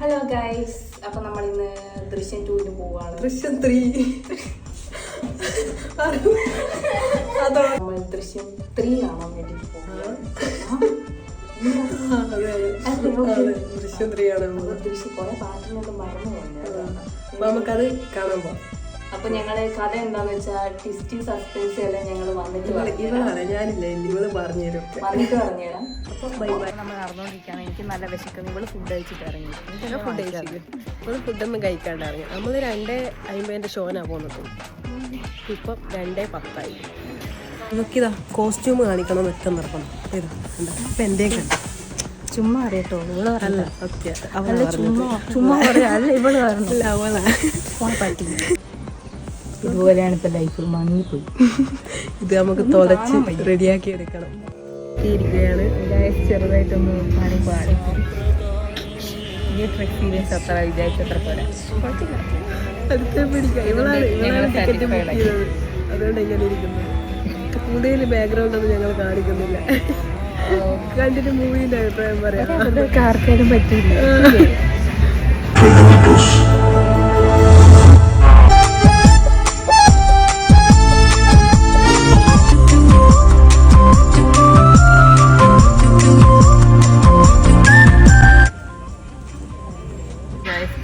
Hello guys, അപ്പൊ നമ്മൾ ഇന്ന് ദൃശ്യം 2 പോവാണ്. ദൃശ്യം 3 നമ്മൾ ദൃശ്യം 3 കാണാൻ വേണ്ടി ദൃശ്യം 3 ആണ്. ദൃശ്യം കുറെ പാട്ടിനൊക്കെ മറന്നു പോകുന്നത്. നമുക്കത് കാണാൻ പോവാം. അപ്പൊ ഞങ്ങള് കഥ എന്താന്ന് വെച്ചാൽ ട്വിസ്റ്റ് സസ്പെൻസ് എല്ലാം ഞങ്ങൾ വന്നിട്ട് ഞാനില്ല, ഇവള് പറഞ്ഞുതരും. വന്നിട്ട് പറഞ്ഞുതരാം. നമ്മൾ നടന്നുകൊണ്ടിരിക്കുകയാണ്. എനിക്ക് നല്ല വിശക്കുന്നു. ഇവള് ഫുഡ് കഴിച്ചിട്ട് ഇറങ്ങി. ഫുഡൊന്നും കഴിക്കാണ്ട് ഇറങ്ങി. നമ്മൾ 2:50 ഷോനാ പോകുന്നത്. ഇപ്പം 2:10 നമുക്കിതാ കോസ്റ്റ്യൂം കാണിക്കണം എന്നൊക്കെ നിർത്തണം. ഇതാ ഇപ്പം എന്തേം കണ്ടു. ചുമ്മാ അറിയട്ടോ, ഇവള് അല്ല ചുമ്മാ പറയാ. അല്ല ഇവള് പറഞ്ഞില്ല, അവളാ പറ്റില്ല. ഇതുപോലെയാണ് ഇപ്പൊ ലൈഫ് മങ്ങിപ്പോയി. ഇത് നമുക്ക് തുളച്ച് റെഡിയാക്കി എടുക്കണം. ഇരിക്കുകയാണ് ചെറുതായിട്ടൊന്ന് പണി പാടി. ഈ എക്സ്പീരിയൻസ് അത്ര വിചാരിച്ചത്ര പോലെ അടുത്ത് പിടിക്കാം. ഇവളാണ് ടിക്കറ്റ് ബുക്ക് ചെയ്തത്. അതുകൊണ്ട് എങ്ങനെ ഇരിക്കുന്നത്. കൂടുതൽ ബാക്ക്ഗ്രൗണ്ട് ഒന്നും ഞങ്ങൾ കാണിക്കുന്നില്ല. കണ്ടിട്ട് മൂവിന്റെ അഭിപ്രായം പറയാം. അതൊക്കെ ആർക്കാരും പറ്റില്ല.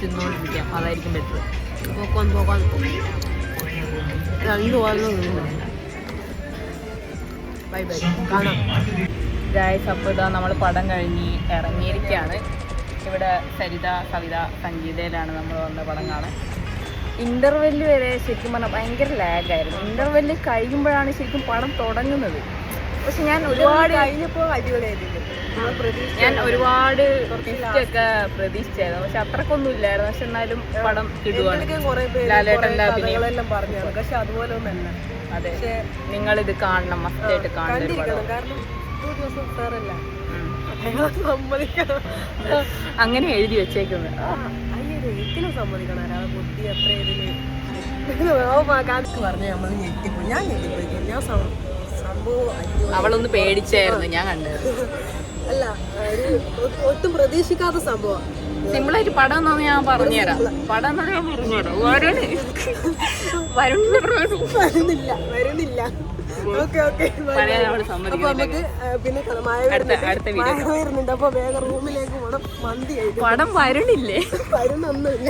തിന്നോണ്ടിരിക്കാം, അതായിരിക്കും ബെറ്റർ. പോകാൻ രണ്ടു ബൈ ബൈ കാണാം. ഗായ്സ്, അപ്പോൾ ഇതാ നമ്മൾ പടം കഴിഞ്ഞ് ഇറങ്ങിയിരിക്കുകയാണ്. ഇവിടെ സരിത, കവിത, സംഗീതയിലാണ് നമ്മൾ വന്ന പടം കാണാൻ. ഇൻ്റർവെല്ല് വരെ ശരിക്കും പറഞ്ഞാൽ ഭയങ്കര ലാഗായിരുന്നു. ഇൻ്റർവെല്ല് കഴിയുമ്പോഴാണ് ശരിക്കും പടം തുടങ്ങുന്നത്. പക്ഷെ ഞാൻ ഒരുപാട് ട്വിസ്റ്റൊക്കെ പ്രതീക്ഷിച്ചായിരുന്നു. പക്ഷെ അത്രക്കൊന്നും ഇല്ലായിരുന്നു. പക്ഷെ എന്നാലും പടം കിട്ടുവാണ്. ലാലേട്ടൻ്റെ അഭിനയം പറഞ്ഞാണ്. പക്ഷെ അതുപോലെ ഒന്നല്ല. അതെ, നിങ്ങളിത് കാണണം, മസ്റ്റായിട്ട് കാണണം. കാരണം സാറല്ല അങ്ങനെ എഴുതി വെച്ചേക്കുന്നത്. ഒരിക്കലും സമ്മതിക്കണം. അല്ലാതെ ബുദ്ധി അത്ര ഇതില് പറഞ്ഞ നമ്മൾ ഞെട്ടിപ്പോയി. ഞാൻ ഞെട്ടിപ്പോയി. ഞാൻ സംഭവം അവളൊന്ന് പേടിച്ചായിരുന്നു ഞാൻ കണ്ടത്. അല്ല, ഒട്ടും പ്രതീക്ഷിക്കാത്ത സംഭവം. സിമ്പിളായിട്ട് പടം എന്നാന്ന് ഞാൻ പറഞ്ഞുതരാം. പടം എന്നാ ഞാൻ പറഞ്ഞുതരാം. വരുന്നില്ല. ഓക്കെ നമുക്ക് പിന്നെ അടുത്ത വീഡിയോ വരുന്നുണ്ട്. അപ്പൊ വേഗം റൂമിലേക്ക് പോണം. മന്തി പടം വരണില്ലേ? വരുന്നൊന്നുമില്ല.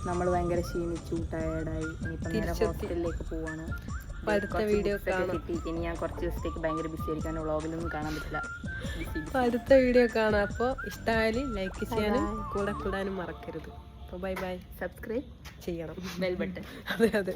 നമ്മൾ ഭയങ്കര ക്ഷീണിച്ചു, ടയേർഡായി. ഇനിയിപ്പോൾ നേരെ ഹോസ്പിറ്റലിലേക്ക് പോവാണ്. അടുത്ത വീഡിയോ കാണാം. ഇനി ഞാൻ കുറച്ച് ദിവസത്തേക്ക് ഭയങ്കര ബിസി ആയിരിക്കും. വ്ളോഗിലൊന്നും കാണാൻ പറ്റില്ല. അടുത്ത വീഡിയോ കാണാം. അപ്പോൾ ഇഷ്ടമായാലും ലൈക്ക് ചെയ്യാനും കൂടെ കൂടാനും മറക്കരുത്. അപ്പോൾ ബൈ ബൈ. സബ്സ്ക്രൈബ് ചെയ്യണം. Bell button. അതെ.